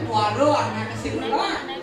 Waduh, anak kesini lah.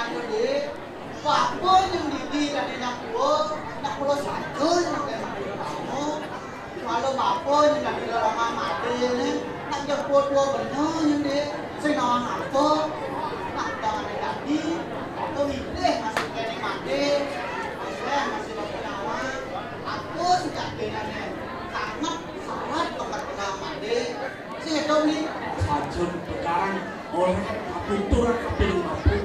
kawan ini, apa yang didi dari nak pulau satu yang kamu, kalau apa yang dari orang mati ini, nak jemput dua benar ini, senang apa, nak jangan tadi, aku milih masih kena mati, masih berkenalan, aku sejak kenanya sangat syarat berkenalan mati, saya tahu ni. Ajun sekarang orang kapitur kapil kapil.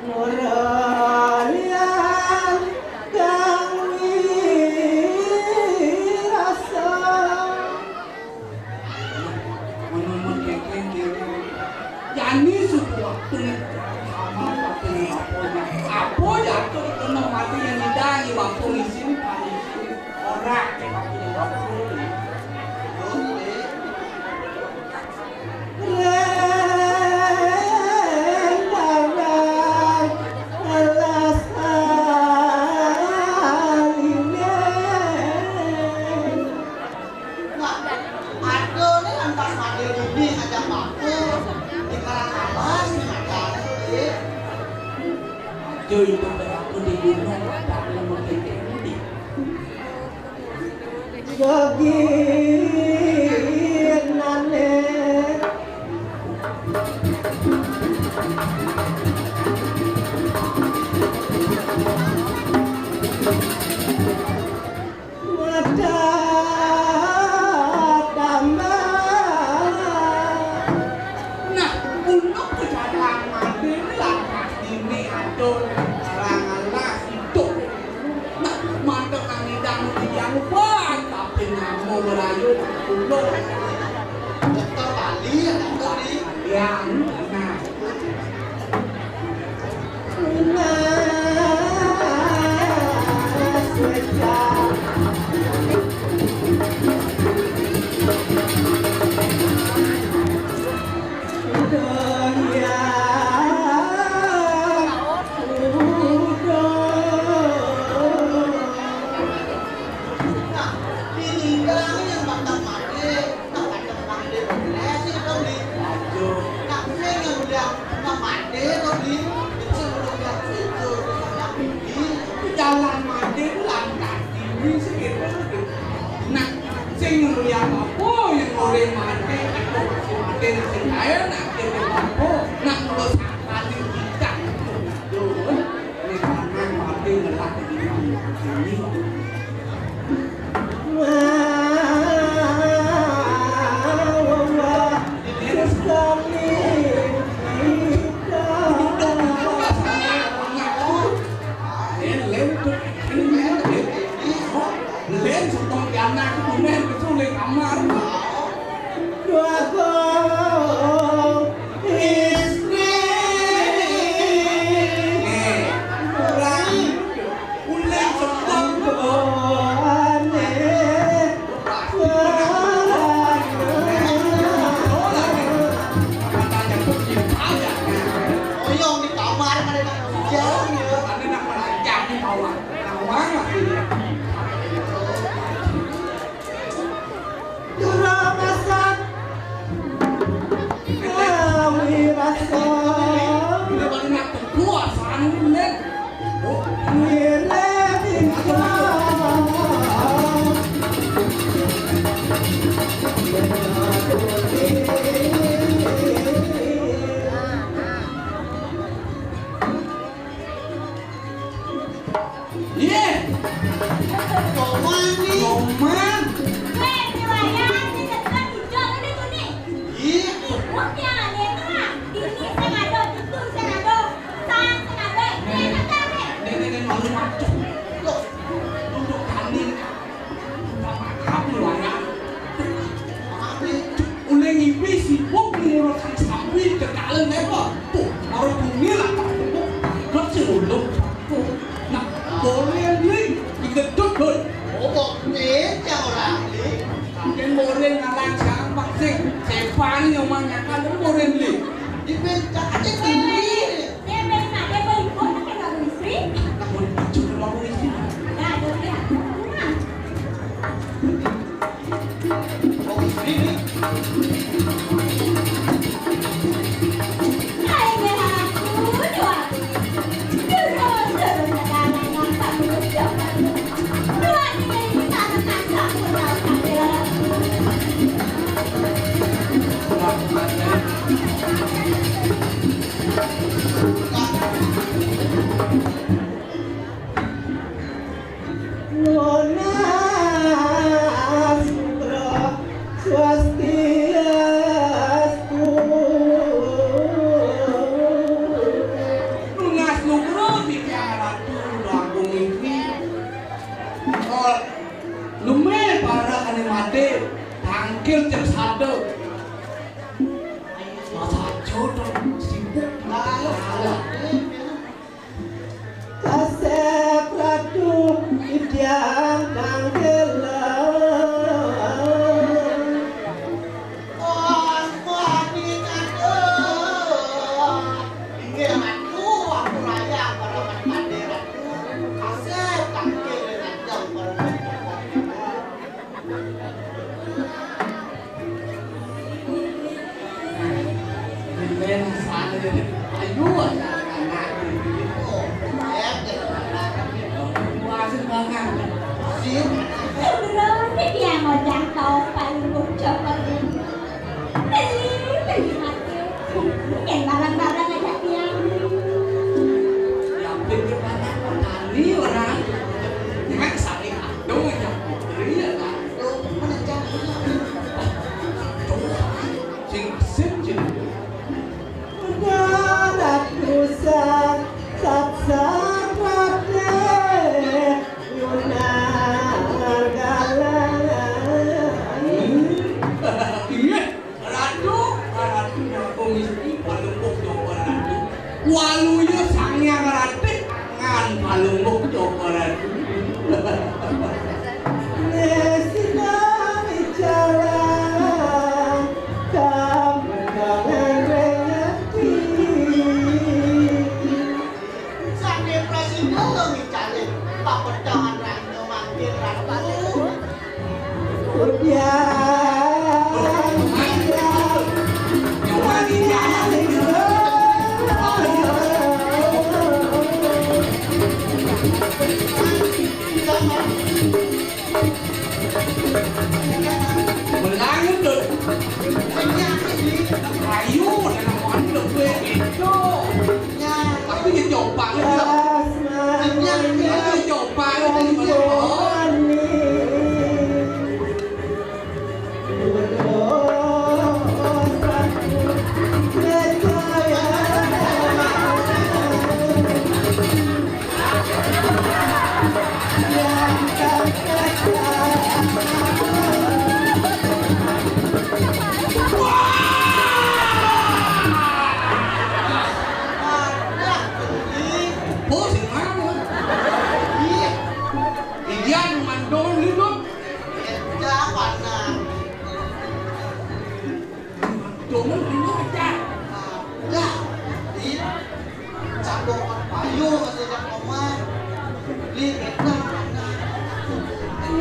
Orang yang kami rasa Menemukan kengkeng. Yani suku waktu sama kapil apa ya tuh kena mati yang didangi waktu di sini orang kapil kapil. Chơi itu aku di gunung tak lama kengkeng. Baginane mata damai. Nah, untuk kedalaman belakang ini ada orang-orang hidup. Nah, mantap angin yang buat tapi ngamu merayu pulau Dokter Bali, dokter di. yang nah. Jalan mati langkah tinggi segitu. Nah, sing yang apa yang oleh mati itu masih mati sing kaya nak jadi apa nak lo sakali kita. Tuh, ini karena mati ngelak di sini. Lên xuống con cái này cũng nên cái du lịch ấm mà. Dua sibuk Lalu salah Kasep ratu Idian kang gelau Kon kuaningan Inggih matu aku raya para mandiran Kasep kangge dengan jam para ben sana ayu anak Oh, bayar deh wah semangat Sip Belum dia mau jatuh paling coba beli mati yang barang-barang aja dia yang pintu banyak kali orang jangan saling adu yang putri ya kan Lu menecah sing sing Darat rusak Satsak rate Yunar galang iya ratu aku mesti palungkuk coba ratu walunya sangnya ratu angan palungkuk coba ratu Nesinang jalan Kamu renyati Sampai presiden misalnya Pak Pedahan Rangga manggil ratu Udian coba di jalan Melangit tuh ayu dan orang udah gue itu tapi dia coba aja dia coba aja di bawah bos sih mana Ian mandor itu cuma itu aja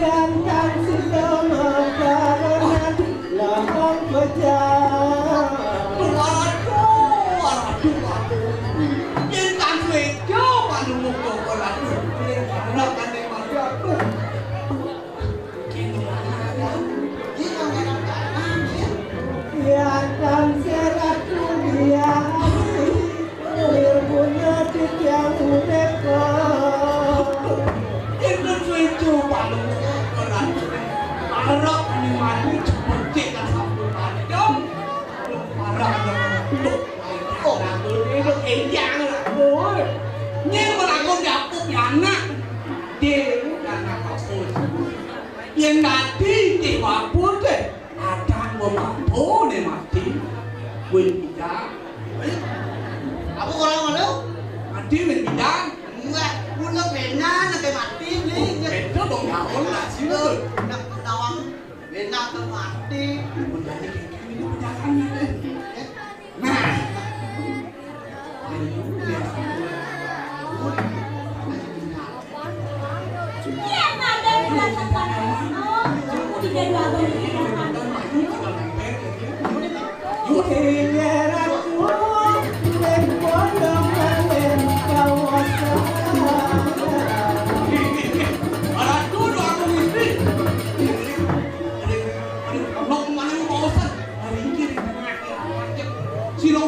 Yang kan sida makanan Lamang pejam Yên tàn về cho bạn đừng một tổ còn là đủ Lập tàn để mà cho đủ Yang kan serat kuliah Ilmunya yang udeko Yên tàn về cho bạn đừng một tổ còn là đủ Arab ni mati cepet cekan satu kali dong Arab yang đủ Kok itu enjang lah boy Nhưng mà là con đạp cục nhà nặng Dia là nặng học phôi Yang nanti di wapun deh Akan memampu ni mati Win bidang Aku kurang mana? Mati win bidang Enggak, punya pena nak mati ni. Itu dong ya Allah sih Nak nawang pena ke mati. Menjadi kayak gini bidakannya deh Nah Ayo lihat dia ada di belakang oh tidak dua beli Kingeratku Ning pondok angin kawasan Aduh, aku mesti. Mau kemana mau bosan? Hari ini di tengah macam. Silo